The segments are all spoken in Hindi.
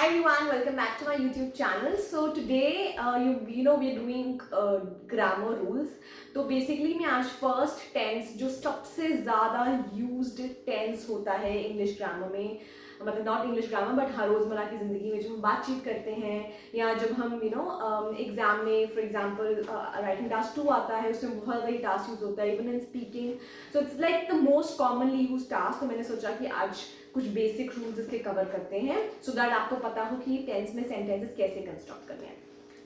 Hi everyone, welcome back to my YouTube channel. So today we're doing grammar rules. तो basically मैं आज first tense जो सबसे ज़्यादा used tense होता है English grammar में, मतलब नॉट इंग्लिश ग्रामर बट हर रोज़मर्रा की ज़िंदगी में जब हम बातचीत करते हैं या जब हम एग्जाम में फॉर एग्जांपल राइटिंग टास्क 2 आता है, उसमें बहुत वही टास्क यूज होता है even in speaking. So it's like the most commonly use task. तो मैंने सोचा कि आज कुछ बेसिक रूल्स इसके कवर करते हैं सो दैट आपको पता हो कि टेंस में सेंटेंसेस कैसे कंस्ट्रक्ट करने हैं.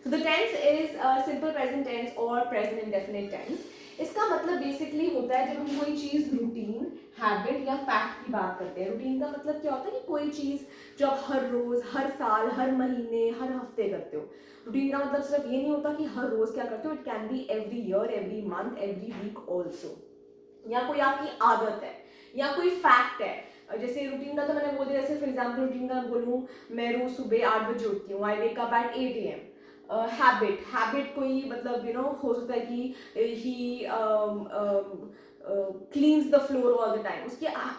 So the tense is simple present tense और प्रेजेंट इंडेफिनिट टेंस. इसका मतलब बेसिकली होता है जब हम कोई चीज रूटीन, हैबिट या फैक्ट की बात करते हैं. रूटीन का मतलब क्या होता है कि कोई चीज जो आप हर रोज, हर साल, हर महीने, हर हफ्ते करते हो. रूटीन का मतलब सिर्फ ये नहीं होता कि हर रोज क्या करते हो. It can be every year, every month, every week also. या कोई आपकी आदत है या कोई फैक्ट है. जैसे रूटीन का तो मैंने बोल दिया, जैसे फॉर एग्जांपल रूटीन का बोलूँ, मैं रोज सुबह 8 बजे उठती हूँ. I wake up at 8 AM. Habit कोई मतलब हो सकता है कि he cleans the floor all the time.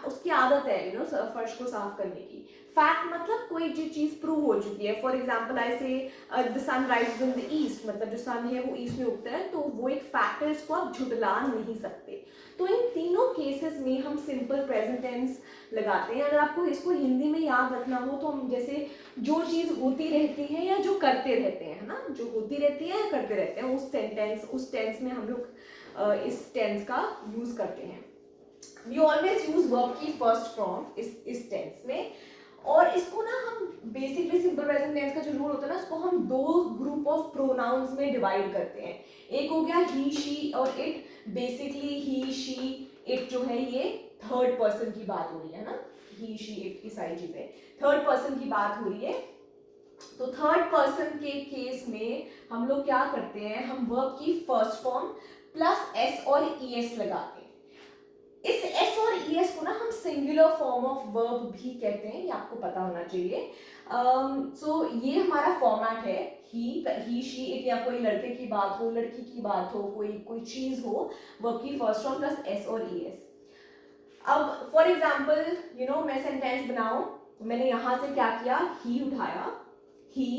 उसकी आदत है फर्श को साफ करने की. फैक्ट मतलब कोई जो चीज प्रूव हो चुकी है. For example I say the sun rises in the east, मतलब जो सन है वो ईस्ट में उगता है, तो वो एक फैक्ट है, इसको आप झुटला नहीं सकते. तो इन तीनों केसेस में हम सिंपल प्रेजेंट टेंस लगाते हैं. अगर आपको इसको हिंदी में याद रखना हो तो हम जैसे जो चीज होती रहती है या जो करते रहते हैं, है ना, जो होती रहती है या करते रहते हैं, उस टेंस में हम लोग इस टेंस का यूज करते हैं. वी ऑलवेज यूज वर्ब की फर्स्ट फॉर्म इस टेंस में. और इसको ना हम बेसिकली सिंपल प्रेजेंट टेंस का जो रूल होता है ना, उसको हम दो ग्रुप ऑफ प्रोनाउंस में डिवाइड करते हैं. एक हो गया ही, शी और it. Basically he, she, it जो है ये थर्ड पर्सन की बात हो रही है ना. ही, शी, इट की सारी चीजें थर्ड पर्सन की बात हो रही है. तो थर्ड पर्सन के केस में हम लोग क्या करते हैं, हम वर्ब की फर्स्ट फॉर्म प्लस एस और ईएस लगाते हैं. इस एस और ईएस को ना हम सिंगुलर फॉर्म ऑफ वर्ब भी कहते हैं, ये आपको पता होना चाहिए. सो ये हमारा फॉर्मेट है. ही, शी, इट, या कोई लड़के की बात हो, लड़की की बात हो, कोई चीज हो, वर्ब की फर्स्ट फॉर्म प्लस एस और ईएस. अब फॉर एग्जाम्पल मैं सेंटेंस बनाऊं, मैंने यहां से क्या किया, ही उठाया, ही,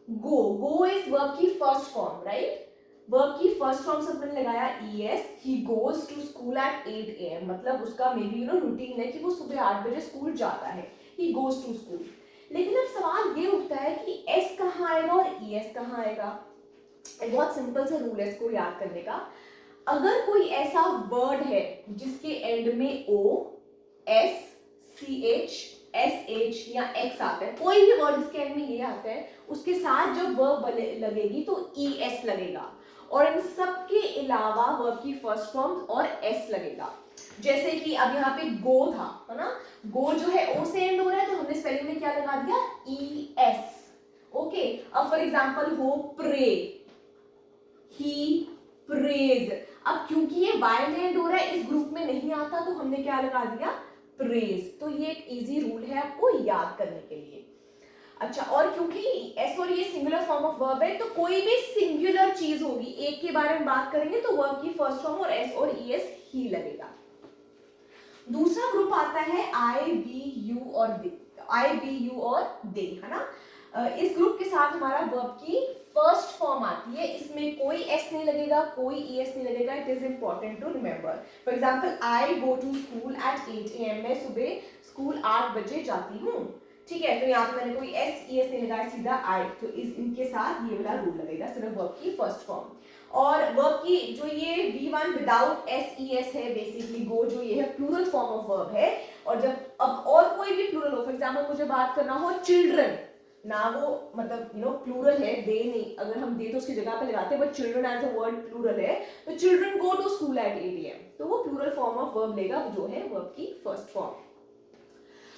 गो इज वर्ब की फर्स्ट फॉर्म, राइट. वर्ब की फर्स्ट फॉर्म से मैंने लगाया E S. He goes to school at 8 AM, मतलब उसका मे बी रूटीन है कि वो सुबह 8 बजे स्कूल जाता है. He goes to school. लेकिन अब सवाल ये उठता है कि एस कहाँ आएगा और ईएस कहाँ आएगा. एक बहुत सिंपल सा रूल है इसको याद करने का. अगर कोई ऐसा वर्ड है जिसके एंड में O, S, C H, S H या एक्स आता है, कोई भी वर्ड जिसके एंड में ये आता है, उसके साथ जब वर्ब लगेगी तो ई एस लगेगा. और इन सब के अलावा वर्ब की फर्स्ट फॉर्म और एस लगेगा. जैसे कि अब यहाँ पे गो था, है ना. गो जो है ओ से एंड हो रहा है, तो हमने स्पेलिंग में क्या लगा दिया, ई एस. ओके. अब फॉर एग्जांपल हो प्रे, ही प्रेज. अब क्योंकि ये वाई में एंड हो रहा है, इस ग्रुप में नहीं आता, तो हमने क्या लगा दिया, प्रेज. तो ये एक इजी रूल है आपको याद करने के लिए. अच्छा, और क्योंकि एस और ये सिंगुलर फॉर्म ऑफ वर्ब है, तो कोई भी सिंगुलर चीज होगी, एक के बारे में बात करेंगे तो वर्ब की फर्स्ट फॉर्म और एस और ई एस ही लगेगा. दूसरा ग्रुप आता है आई, वी, यू और दे. आई, वी, यू और दे, है ना. इस ग्रुप के साथ हमारा वर्ब की फर्स्ट फॉर्म आती है. इसमें कोई एस नहीं लगेगा, कोई ई एस नहीं लगेगा. It is important to remember. For example I go to school at 8 AM, मैं सुबह स्कूल 8 बजे जाती हूँ. ठीक है, तो यहाँ पे मैंने कोई एस ई एस नहीं लगाया, सीधा आई. तो इनके साथ ये वाला रूल लगेगा, सिर्फ वर्ब की फर्स्ट फॉर्म. और वर्ब की जो ये V1 without S E S है, बेसिकली गो जो ये है प्लूरल फॉर्म ऑफ वर्ब है. और जब अब और कोई भी प्लूरल हो, फॉर एग्जाम्पल मुझे बात करना हो चिल्ड्रन, ना वो मतलब प्लूरल है, दे नहीं, अगर हम दे तो उसकी जगह पे लगाते हैं, but children as a word plural है, तो children go to school at 8 AM, तो वो प्लूरल फॉर्म ऑफ वर्ब लेगा, जो है वर्ब की फर्स्ट फॉर्म.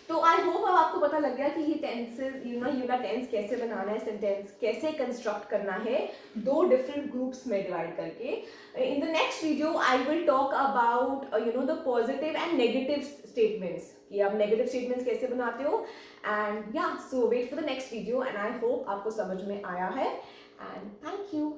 तो आई होप अब आपको पता लग गया कि ये टेंसेस ये वाला टेंस कैसे बनाना है, सेंटेंस कैसे कंस्ट्रक्ट करना है दो डिफरेंट ग्रुप्स में डिवाइड करके. In the next video I will talk about the positive and negative statements, कि आप नेगेटिव स्टेटमेंट्स कैसे बनाते हो. एंड या so wait for the next video and I hope आपको समझ में आया है. And thank you.